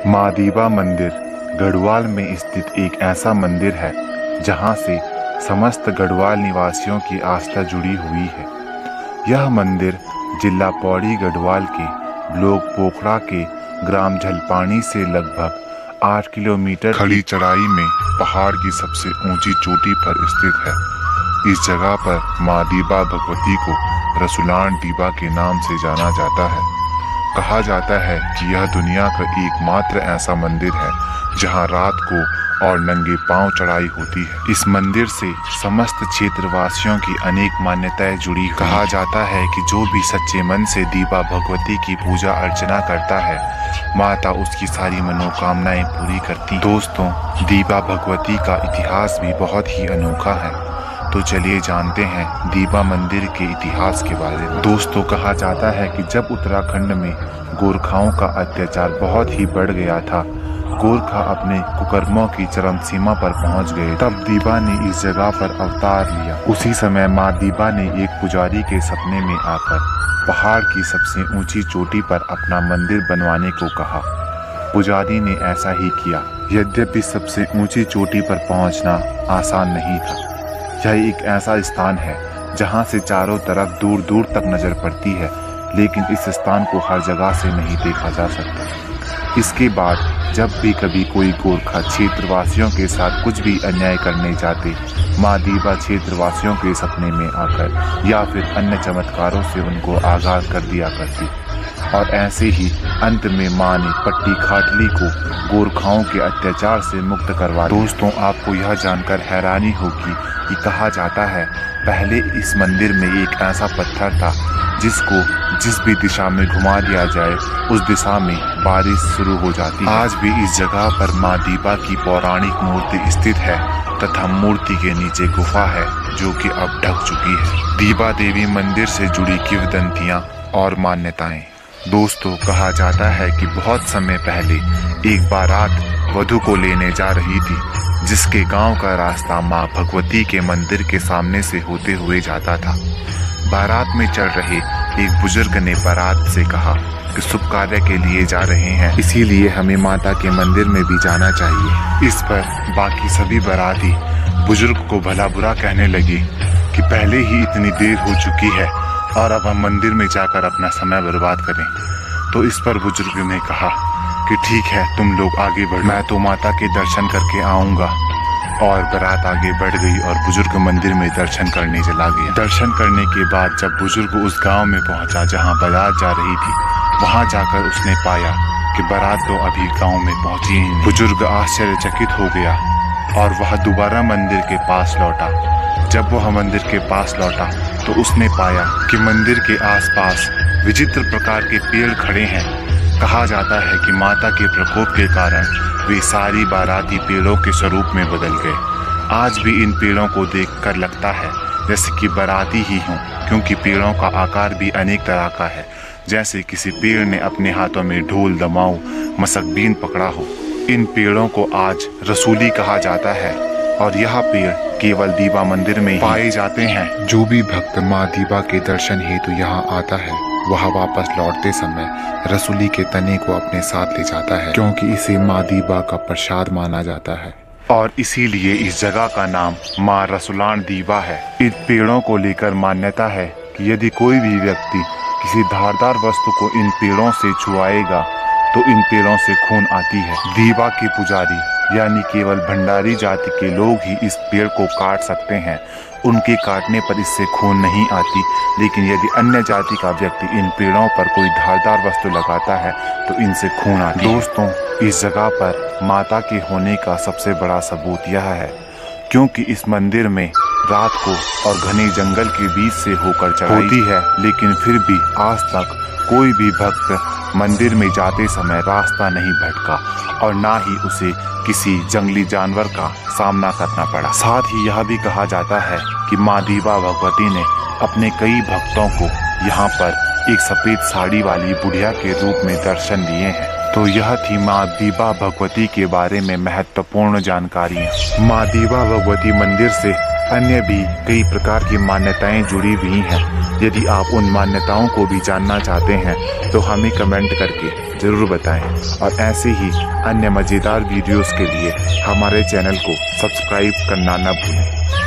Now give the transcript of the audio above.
माँ दीबा मंदिर गढ़वाल में स्थित एक ऐसा मंदिर है जहाँ से समस्त गढ़वाल निवासियों की आस्था जुड़ी हुई है। यह मंदिर जिला पौड़ी गढ़वाल के ब्लॉक पोखरा के ग्राम झलपानी से लगभग 8 किलोमीटर खड़ी चढ़ाई में पहाड़ की सबसे ऊंची चोटी पर स्थित है। इस जगह पर माँ दीबा भगवती को रसुलान दीबा के नाम से जाना जाता है। कहा जाता है कि यह दुनिया का एकमात्र ऐसा मंदिर है जहां रात को और नंगे पांव चढ़ाई होती है। इस मंदिर से समस्त क्षेत्रवासियों की अनेक मान्यताएं जुड़ी। कहा जाता है कि जो भी सच्चे मन से दीबा भगवती की पूजा अर्चना करता है, माता उसकी सारी मनोकामनाएं पूरी करती। दोस्तों, दीबा भगवती का इतिहास भी बहुत ही अनोखा है। तो चलिए जानते हैं दीबा मंदिर के इतिहास के बारे में। दोस्तों, कहा जाता है कि जब उत्तराखंड में गोरखाओं का अत्याचार बहुत ही बढ़ गया था, गोरखा अपने कुकर्मों की चरम सीमा पर पहुंच गए, तब दीबा ने इस जगह पर अवतार लिया। उसी समय माँ दीबा ने एक पुजारी के सपने में आकर पहाड़ की सबसे ऊंची चोटी पर अपना मंदिर बनवाने को कहा। पुजारी ने ऐसा ही किया। यद्यपि सबसे ऊंची चोटी पर पहुंचना आसान नहीं था। यह एक ऐसा स्थान है जहां से चारों तरफ दूर दूर तक नजर पड़ती है, लेकिन इस स्थान को हर जगह से नहीं देखा जा सकता। इसके बाद जब भी कभी कोई गोरखा क्षेत्रवासियों के साथ कुछ भी अन्याय करने जाते, माँ दीबा क्षेत्रवासियों के सपने में आकर या फिर अन्य चमत्कारों से उनको आगाह कर दिया करती। और ऐसे ही अंत में माँ ने पट्टी खाटली को गोरखाओं के अत्याचार से मुक्त करवा दिया। दोस्तों, आपको यह जानकर हैरानी होगी कि कहा जाता है पहले इस मंदिर में एक ऐसा पत्थर था जिसको जिस भी दिशा में घुमा दिया जाए उस दिशा में बारिश शुरू हो जाती है। आज भी इस जगह पर माँ दीबा की पौराणिक मूर्ति स्थित है तथा मूर्ति के नीचे गुफा है जो कि अब ढक चुकी है। दीबा देवी मंदिर से जुड़ी किंवदंतियां और मान्यताएं। दोस्तों, कहा जाता है कि बहुत समय पहले एक बारात वधू को लेने जा रही थी, जिसके गांव का रास्ता मां भगवती के मंदिर के सामने से होते हुए जाता था। बारात में चढ़ रहे एक बुजुर्ग ने बारात से कहा कि शुभ कार्य के लिए जा रहे हैं, इसीलिए हमें माता के मंदिर में भी जाना चाहिए। इस पर बाकी सभी बाराती बुजुर्ग को भला बुरा कहने लगे कि पहले ही इतनी देर हो चुकी है और अब हम मंदिर में जाकर अपना समय बर्बाद करें। तो इस पर बुजुर्ग ने कहा कि ठीक है, तुम लोग आगे बढ़ो, मैं तो माता के दर्शन करके आऊंगा। और बारात आगे बढ़ गई और बुजुर्ग मंदिर में दर्शन करने चला गया। दर्शन करने के बाद जब बुजुर्ग उस गांव में पहुंचा जहां बारात जा रही थी, वहां जाकर उसने पाया कि बारात तो अभी गांव में पहुंची ही नहीं। बुजुर्ग आश्चर्यचकित हो गया और वह दोबारा मंदिर के पास लौटा। जब वह मंदिर के पास लौटा तो उसने पाया कि मंदिर के आसपास विचित्र प्रकार के पेड़ खड़े हैं। कहा जाता है कि माता के प्रकोप के कारण वे सारी बाराती पेड़ों के स्वरूप में बदल गए। आज भी इन पेड़ों को देखकर लगता है जैसे कि बाराती ही हों, क्योंकि पेड़ों का आकार भी अनेक तरह का है, जैसे किसी पेड़ ने अपने हाथों में ढोल, दमाऊ, मसकबीन पकड़ा हो। इन पेड़ों को आज रसूली कहा जाता है और यह पेड़ केवल दीबा मंदिर में पाए जाते हैं। जो भी भक्त माँ दीबा के दर्शन हेतु यहाँ आता है, वह वापस लौटते समय रसूली के तने को अपने साथ ले जाता है, क्योंकि इसे माँ दीबा का प्रसाद माना जाता है और इसीलिए इस जगह का नाम माँ रसुलान दीबा है। इन पेड़ों को लेकर मान्यता है कि यदि कोई भी व्यक्ति किसी धारदार वस्तु को इन पेड़ों से छुआएगा तो इन पेड़ों से खून आती है। दीबा के पुजारी यानी केवल भंडारी जाति के लोग ही इस पेड़ को काट सकते हैं। उनके काटने पर इससे खून नहीं आती, लेकिन यदि अन्य जाति का व्यक्ति इन पेड़ों पर कोई धारदार वस्तु लगाता है तो इनसे खून आती है। दोस्तों, इस जगह पर माता के होने का सबसे बड़ा सबूत यह है क्योंकि इस मंदिर में रात को और घने जंगल के बीच से होकर चढ़ाई होती है, लेकिन फिर भी आज तक कोई भी भक्त मंदिर में जाते समय रास्ता नहीं भटका और ना ही उसे किसी जंगली जानवर का सामना करना पड़ा। साथ ही यह भी कहा जाता है कि माँ दीबा भगवती ने अपने कई भक्तों को यहाँ पर एक सफेद साड़ी वाली बुढ़िया के रूप में दर्शन दिए हैं। तो यह थी माँ दीबा भगवती के बारे में महत्वपूर्ण जानकारियाँ। माँ दीबा भगवती मंदिर से अन्य भी कई प्रकार की मान्यताएं जुड़ी हुई हैं। यदि आप उन मान्यताओं को भी जानना चाहते हैं तो हमें कमेंट करके ज़रूर बताएं और ऐसे ही अन्य मज़ेदार वीडियोस के लिए हमारे चैनल को सब्सक्राइब करना न भूलें।